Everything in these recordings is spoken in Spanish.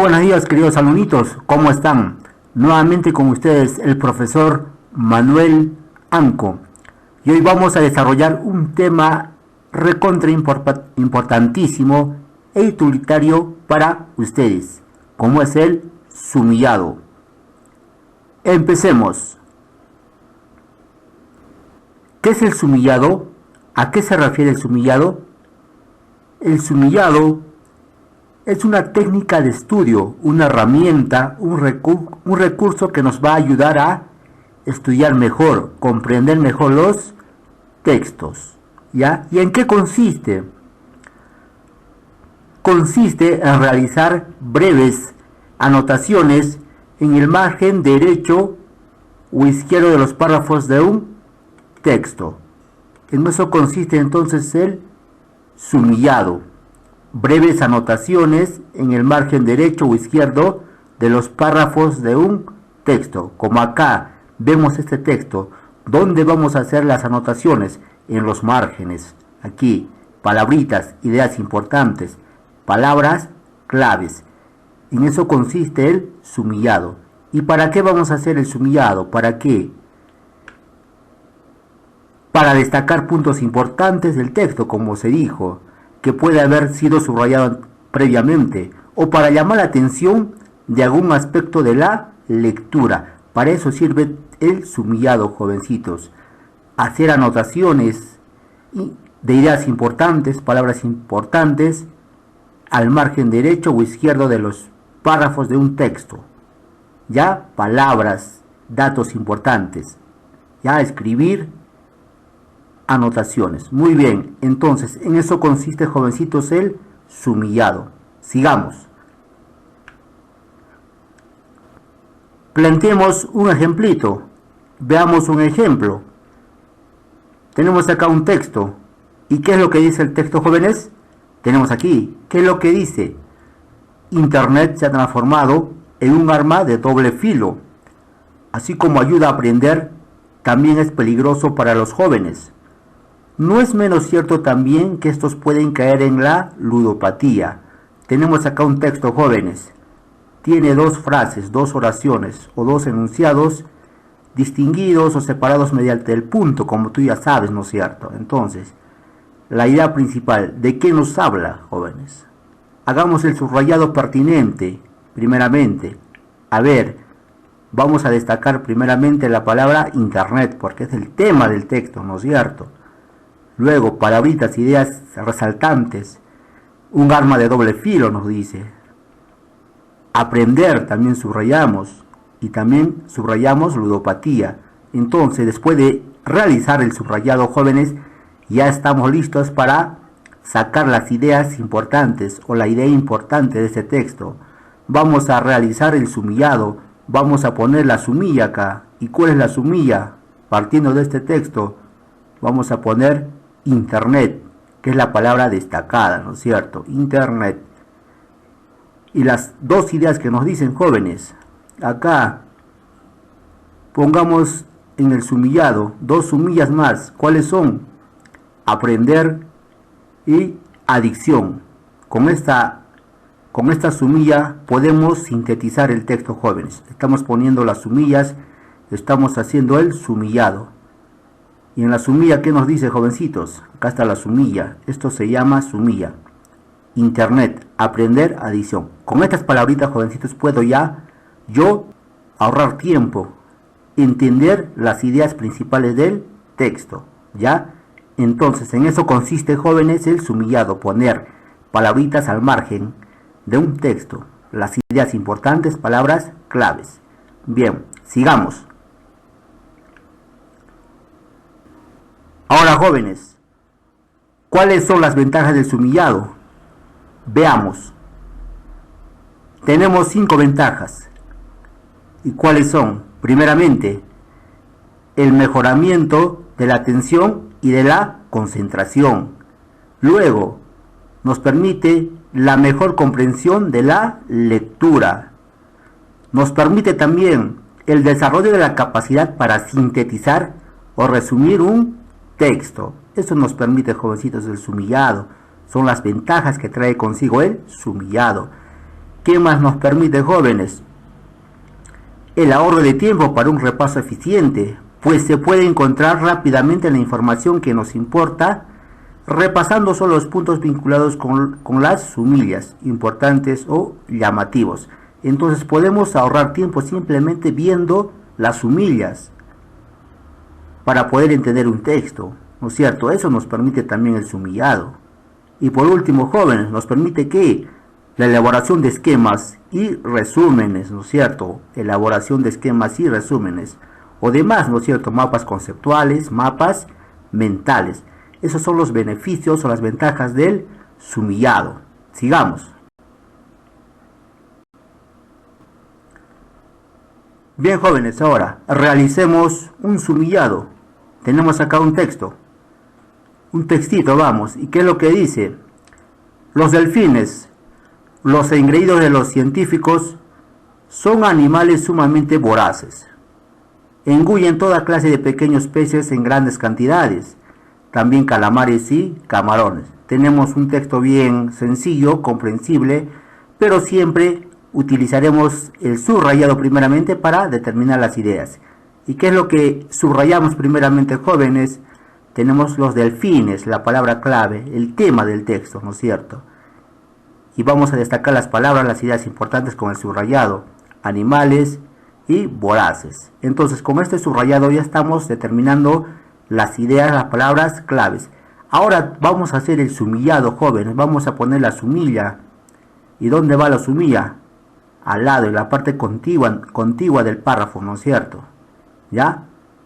Buenos días, queridos alumnitos, ¿cómo están? Nuevamente con ustedes el profesor Manuel Anco. Y hoy vamos a desarrollar un tema importantísimo e utilitario para ustedes, como es el sumillado. Empecemos. ¿Qué es el sumillado? ¿A qué se refiere el sumillado? El sumillado es una técnica de estudio, una herramienta, un recurso que nos va a ayudar a estudiar mejor, comprender mejor los textos. ¿Ya? ¿Y en qué consiste? Consiste en realizar breves anotaciones en el margen derecho o izquierdo de los párrafos de un texto. En eso consiste entonces el sumillado. Breves anotaciones en el margen derecho o izquierdo de los párrafos de un texto. Como acá vemos este texto, ¿dónde vamos a hacer las anotaciones? En los márgenes. Aquí, palabritas, ideas importantes, palabras claves. En eso consiste el sumillado. ¿Y para qué vamos a hacer el sumillado? ¿Para qué? Para destacar puntos importantes del texto, como se dijo, que puede haber sido subrayado previamente, o para llamar la atención de algún aspecto de la lectura. Para eso sirve el sumillado, jovencitos. Hacer anotaciones de ideas importantes, palabras importantes, al margen derecho o izquierdo de los párrafos de un texto. Ya, palabras, datos importantes. Ya, escribir anotaciones. Muy bien, entonces en eso consiste, jovencitos, el sumillado. Sigamos. Planteemos un ejemplito. Veamos un ejemplo. Tenemos acá un texto. ¿Y qué es lo que dice el texto, jóvenes? Tenemos aquí. ¿Qué es lo que dice? Internet se ha transformado en un arma de doble filo. Así como ayuda a aprender, también es peligroso para los jóvenes. No es menos cierto también que estos pueden caer en la ludopatía. Tenemos acá un texto, jóvenes. Tiene dos frases, dos oraciones o dos enunciados distinguidos o separados mediante el punto, como tú ya sabes, ¿no es cierto? Entonces, la idea principal, ¿de qué nos habla, jóvenes? Hagamos el subrayado pertinente, primeramente. A ver, vamos a destacar primeramente la palabra internet, porque es el tema del texto, ¿no es cierto? Luego, palabritas, ideas resaltantes. Un arma de doble filo, nos dice. Aprender, también subrayamos. Y también subrayamos ludopatía. Entonces, después de realizar el subrayado, jóvenes, ya estamos listos para sacar las ideas importantes o la idea importante de este texto. Vamos a realizar el sumillado. Vamos a poner la sumilla acá. ¿Y cuál es la sumilla? Partiendo de este texto, vamos a poner Internet, que es la palabra destacada, ¿no es cierto? Internet. Y las dos ideas que nos dicen, jóvenes, acá pongamos en el sumillado dos sumillas más. ¿Cuáles son? Aprender y adicción. Con esta sumilla podemos sintetizar el texto, jóvenes. Estamos poniendo las sumillas, estamos haciendo el sumillado. Y en la sumilla, ¿qué nos dice, jovencitos? Acá está la sumilla. Esto se llama sumilla. Internet, aprender, adición. Con estas palabritas, jovencitos, puedo ya yo ahorrar tiempo, entender las ideas principales del texto. ¿Ya? Entonces, en eso consiste, jóvenes, el sumillado. Poner palabritas al margen de un texto. Las ideas importantes, palabras claves. Bien, sigamos. Ahora, jóvenes, ¿cuáles son las ventajas del sumillado? Veamos. Tenemos 5 ventajas. ¿Y cuáles son? Primeramente, el mejoramiento de la atención y de la concentración. Luego, nos permite la mejor comprensión de la lectura. Nos permite también el desarrollo de la capacidad para sintetizar o resumir un texto. Eso nos permite, jovencitos, el sumillado. Son las ventajas que trae consigo el sumillado. ¿Qué más nos permite, jóvenes? El ahorro de tiempo para un repaso eficiente, pues se puede encontrar rápidamente la información que nos importa, repasando solo los puntos vinculados con las sumillas, importantes o llamativos. Entonces podemos ahorrar tiempo simplemente viendo las sumillas para poder entender un texto, ¿no es cierto? Eso nos permite también el sumillado. Y por último, jóvenes, nos permite que la elaboración de esquemas y resúmenes, ¿no es cierto? Elaboración de esquemas y resúmenes. O demás, ¿no es cierto? Mapas conceptuales, mapas mentales. Esos son los beneficios o las ventajas del sumillado. Sigamos. Bien, jóvenes, ahora realicemos un sumillado. Tenemos acá un texto. Un textito, vamos. ¿Y qué es lo que dice? Los delfines, los engreídos de los científicos, son animales sumamente voraces. Engullen toda clase de pequeños peces en grandes cantidades, también calamares y camarones. Tenemos un texto bien sencillo, comprensible, pero siempre utilizaremos el subrayado primeramente para determinar las ideas. ¿Y qué es lo que subrayamos primeramente, jóvenes? Tenemos los delfines, la palabra clave, el tema del texto, ¿no es cierto? Y vamos a destacar las palabras, las ideas importantes con el subrayado, animales y voraces. Entonces, con este subrayado ya estamos determinando las ideas, las palabras claves. Ahora vamos a hacer el sumillado, jóvenes. Vamos a poner la sumilla. ¿Y dónde va la sumilla? Al lado, en la parte contigua del párrafo, ¿no es cierto? ¿Ya?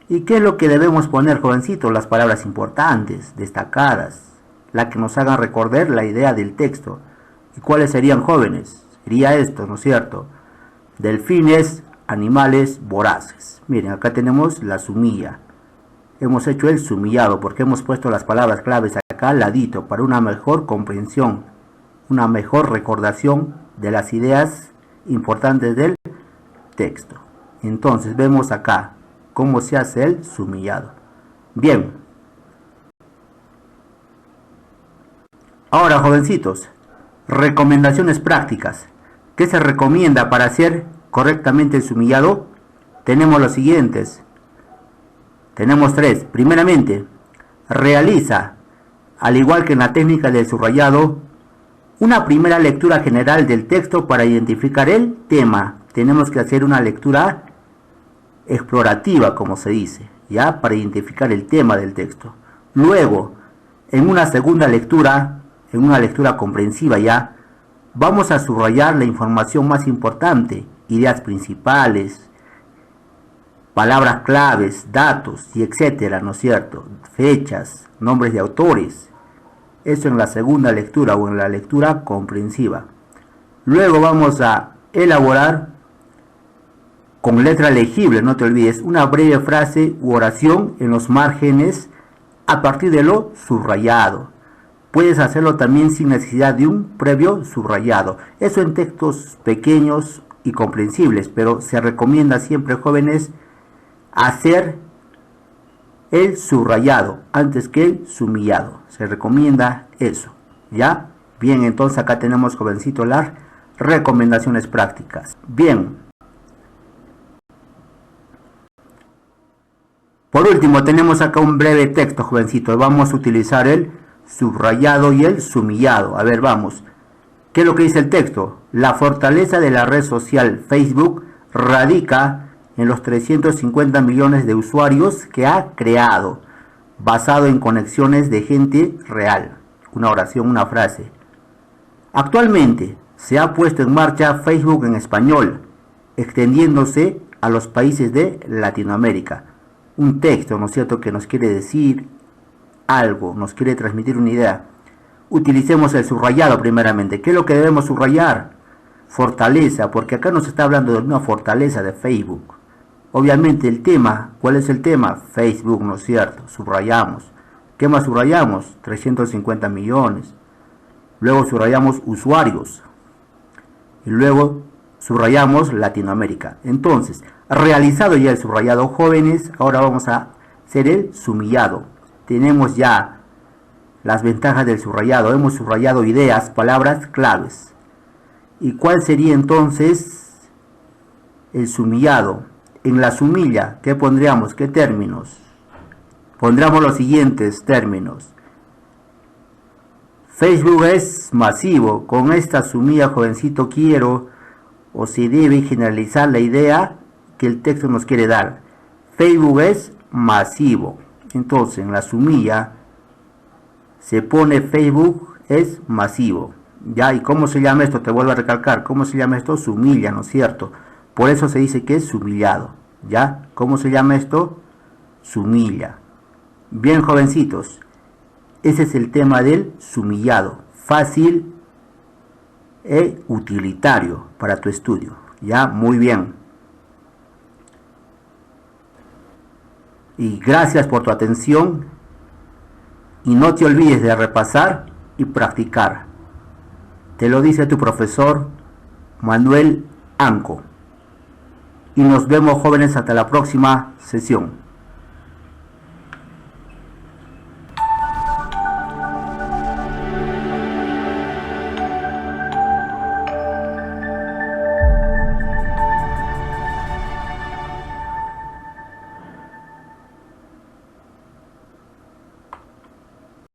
¿Y qué es lo que debemos poner, jovencitos? Las palabras importantes, destacadas, las que nos hagan recordar la idea del texto. ¿Y cuáles serían, jóvenes? Sería esto, ¿no es cierto? Delfines, animales voraces. Miren, acá tenemos la sumilla. Hemos hecho el sumillado porque hemos puesto las palabras claves acá al ladito para una mejor comprensión, una mejor recordación de las ideas importantes del texto. Entonces vemos acá cómo se hace el sumillado. Bien. Ahora, jovencitos, recomendaciones prácticas. ¿Qué se recomienda para hacer correctamente el sumillado? Tenemos los siguientes. Tenemos tres. Primeramente, realiza, al igual que en la técnica del subrayado, una primera lectura general del texto para identificar el tema. Tenemos que hacer una lectura explorativa, como se dice, ¿ya? Para identificar el tema del texto. Luego, en una segunda lectura, en una lectura comprensiva ya, vamos a subrayar la información más importante, ideas principales, palabras claves, datos y etcétera, ¿no es cierto? Fechas, nombres de autores. Eso en la segunda lectura o en la lectura comprensiva. Luego vamos a elaborar con letra legible, no te olvides, una breve frase u oración en los márgenes a partir de lo subrayado. Puedes hacerlo también sin necesidad de un previo subrayado. Eso en textos pequeños y comprensibles, pero se recomienda siempre, jóvenes, hacer el subrayado antes que el sumillado. Se recomienda eso, ¿ya? Bien, entonces acá tenemos, jovencito, las recomendaciones prácticas. Bien. Por último, tenemos acá un breve texto, jovencito. Vamos a utilizar el subrayado y el sumillado. A ver, vamos. ¿Qué es lo que dice el texto? La fortaleza de la red social Facebook radica en los 350 millones de usuarios que ha creado, basado en conexiones de gente real. Una oración, una frase. Actualmente se ha puesto en marcha Facebook en español, extendiéndose a los países de Latinoamérica. Un texto, ¿no es cierto?, que nos quiere decir algo, nos quiere transmitir una idea. Utilicemos el subrayado primeramente. ¿Qué es lo que debemos subrayar? Fortaleza, porque acá nos está hablando de una fortaleza de Facebook. Obviamente el tema, ¿cuál es el tema? Facebook, ¿no es cierto? Subrayamos. ¿Qué más subrayamos? 350 millones. Luego subrayamos usuarios. Y luego subrayamos Latinoamérica. Entonces, realizado ya el subrayado, jóvenes, ahora vamos a hacer el sumillado. Tenemos ya las ventajas del subrayado. Hemos subrayado ideas, palabras claves. ¿Y cuál sería entonces el sumillado? En la sumilla, ¿qué pondríamos? ¿Qué términos? Pondríamos los siguientes términos. Facebook es masivo. Con esta sumilla, jovencito, quiero o se debe generalizar la idea que el texto nos quiere dar. Facebook es masivo. Entonces, en la sumilla se pone Facebook es masivo. ¿Ya? ¿Y cómo se llama esto? Te vuelvo a recalcar. ¿Cómo se llama esto? Sumilla, ¿no es cierto? Por eso se dice que es sumillado. ¿Ya? ¿Cómo se llama esto? Sumilla. Bien, jovencitos. Ese es el tema del sumillado. Fácil e utilitario para tu estudio. ¿Ya? Muy bien. Y gracias por tu atención. Y no te olvides de repasar y practicar. Te lo dice tu profesor Manuel Anco. Y nos vemos, jóvenes, hasta la próxima sesión.